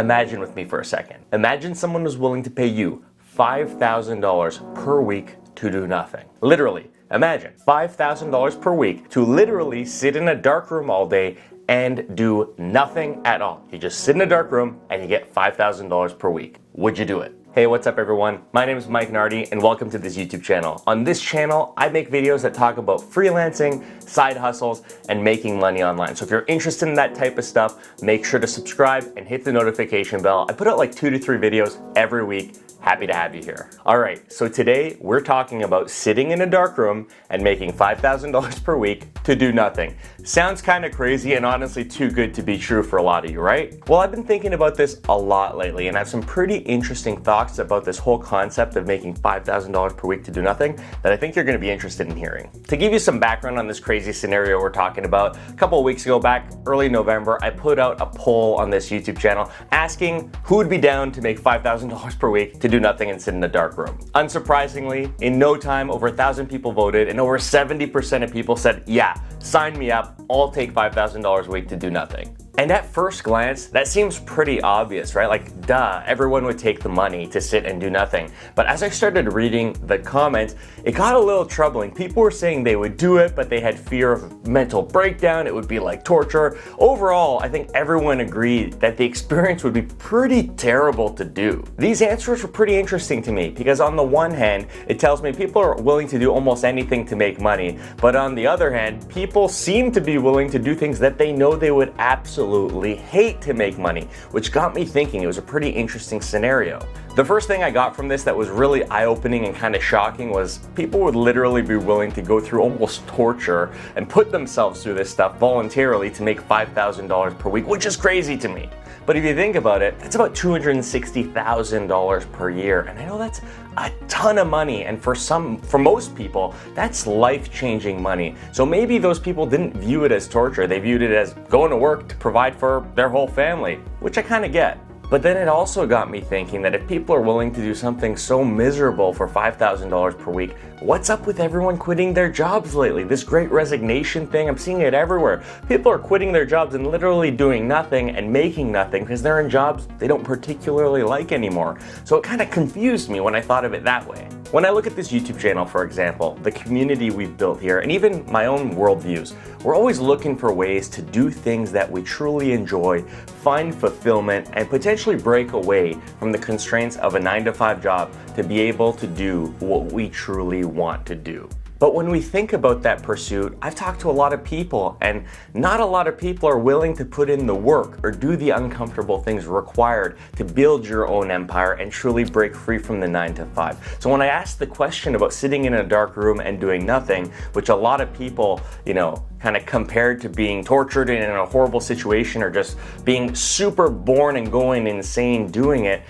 Imagine with me for a second. Imagine someone was willing to pay you $5,000 per week to do nothing. Literally, imagine $5,000 per week to literally sit in a dark room all day and do nothing at all. You just sit in a dark room and you get $5,000 per week. Would you do it? Hey, what's up everyone? My name is Mike Nardi and welcome to this YouTube channel. On this channel, I make videos that talk about freelancing, side hustles, and making money online. So if you're interested in that type of stuff, make sure to subscribe and hit the notification bell. I put out like 2 to 3 videos every week. Happy to have you here. All right, so today we're talking about sitting in a dark room and making $5,000 per week to do nothing. Sounds kind of crazy and honestly too good to be true for a lot of you, right? Well, I've been thinking about this a lot lately and I have some pretty interesting thoughts about this whole concept of making $5,000 per week to do nothing that I think you're gonna be interested in hearing. To give you some background on this crazy scenario we're talking about, a couple of weeks ago, back early November, I put out a poll on this YouTube channel asking who would be down to make $5,000 per week to do nothing and sit in a dark room. Unsurprisingly, in no time, over 1,000 people voted and over 70% of people said, yeah, sign me up, I'll take $5,000 a week to do nothing. And at first glance, that seems pretty obvious, right? Like, duh, everyone would take the money to sit and do nothing. But as I started reading the comments, it got a little troubling. People were saying they would do it, but they had fear of mental breakdown. It would be like torture. Overall, I think everyone agreed that the experience would be pretty terrible to do. These answers were pretty interesting to me because on the one hand, it tells me people are willing to do almost anything to make money. But on the other hand, people seem to be willing to do things that they know they would absolutely hate to make money, which got me thinking it was a pretty interesting scenario. The first thing I got from this that was really eye-opening and kind of shocking was people would literally be willing to go through almost torture and put themselves through this stuff voluntarily to make $5,000 per week, which is crazy to me. But if you think about it, that's about $260,000 per year. And I know that's a ton of money. And for most people, that's life-changing money. So maybe those people didn't view it as torture. They viewed it as going to work to provide for their whole family, which I kind of get. But then it also got me thinking that if people are willing to do something so miserable for $5,000 per week, what's up with everyone quitting their jobs lately? This great resignation thing, I'm seeing it everywhere. People are quitting their jobs and literally doing nothing and making nothing because they're in jobs they don't particularly like anymore. So it kind of confused me when I thought of it that way. When I look at this YouTube channel, for example, the community we've built here, and even my own worldviews, we're always looking for ways to do things that we truly enjoy, find fulfillment, and potentially break away from the constraints of a 9-to-5 job to be able to do what we truly want to do. But when we think about that pursuit, I've talked to a lot of people and not a lot of people are willing to put in the work or do the uncomfortable things required to build your own empire and truly break free from the 9-to-5. So when I asked the question about sitting in a dark room and doing nothing, which a lot of people, kind of compared to being tortured in a horrible situation or just being super bored and going insane doing it,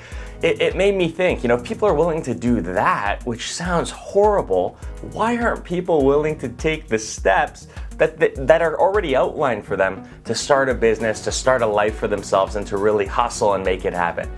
it made me think, if people are willing to do that, which sounds horrible, why aren't people willing to take the steps that are already outlined for them to start a business, to start a life for themselves, and to really hustle and make it happen?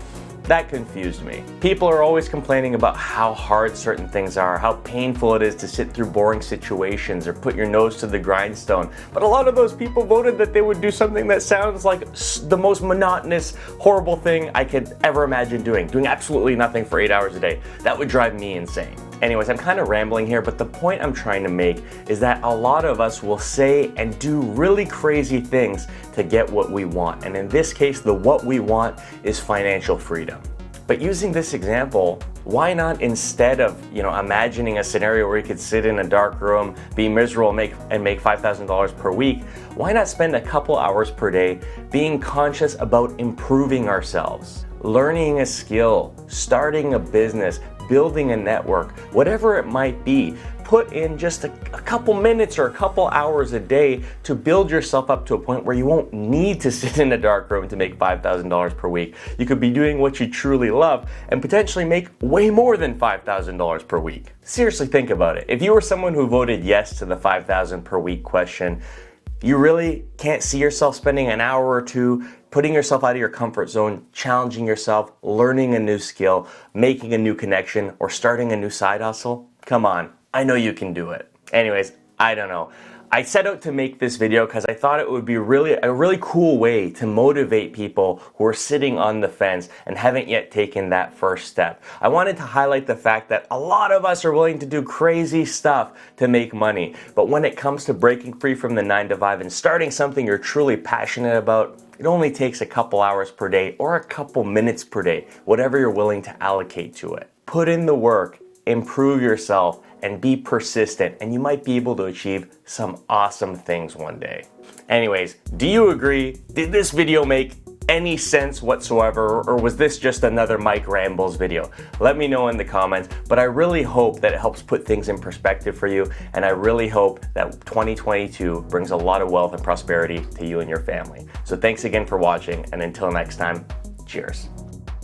That confused me. People are always complaining about how hard certain things are, how painful it is to sit through boring situations or put your nose to the grindstone. But a lot of those people voted that they would do something that sounds like the most monotonous, horrible thing I could ever imagine doing absolutely nothing for 8 hours a day. That would drive me insane. Anyways, I'm kind of rambling here, but the point I'm trying to make is that a lot of us will say and do really crazy things to get what we want. And in this case, the what we want is financial freedom. But using this example, why not instead of, imagining a scenario where you could sit in a dark room, be miserable, and make $5,000 per week, why not spend a couple hours per day being conscious about improving ourselves, learning a skill, starting a business, building a network, whatever it might be. Put in just a couple minutes or a couple hours a day to build yourself up to a point where you won't need to sit in a dark room to make $5,000 per week. You could be doing what you truly love and potentially make way more than $5,000 per week. Seriously, think about it. If you were someone who voted yes to the $5,000 per week question, you really can't see yourself spending an hour or two putting yourself out of your comfort zone, challenging yourself, learning a new skill, making a new connection, or starting a new side hustle? Come on, I know you can do it. Anyways, I don't know. I set out to make this video because I thought it would be a really cool way to motivate people who are sitting on the fence and haven't yet taken that first step. I wanted to highlight the fact that a lot of us are willing to do crazy stuff to make money, but when it comes to breaking free from the 9-to-5 and starting something you're truly passionate about, it only takes a couple hours per day or a couple minutes per day, whatever you're willing to allocate to it. Put in the work, improve yourself, and be persistent, and you might be able to achieve some awesome things one day. Anyways, do you agree? Did this video make any sense whatsoever, or was this just another Mike Rambles video? Let me know in the comments, but I really hope that it helps put things in perspective for you, and I really hope that 2022 brings a lot of wealth and prosperity to you and your family. So thanks again for watching, and until next time, cheers.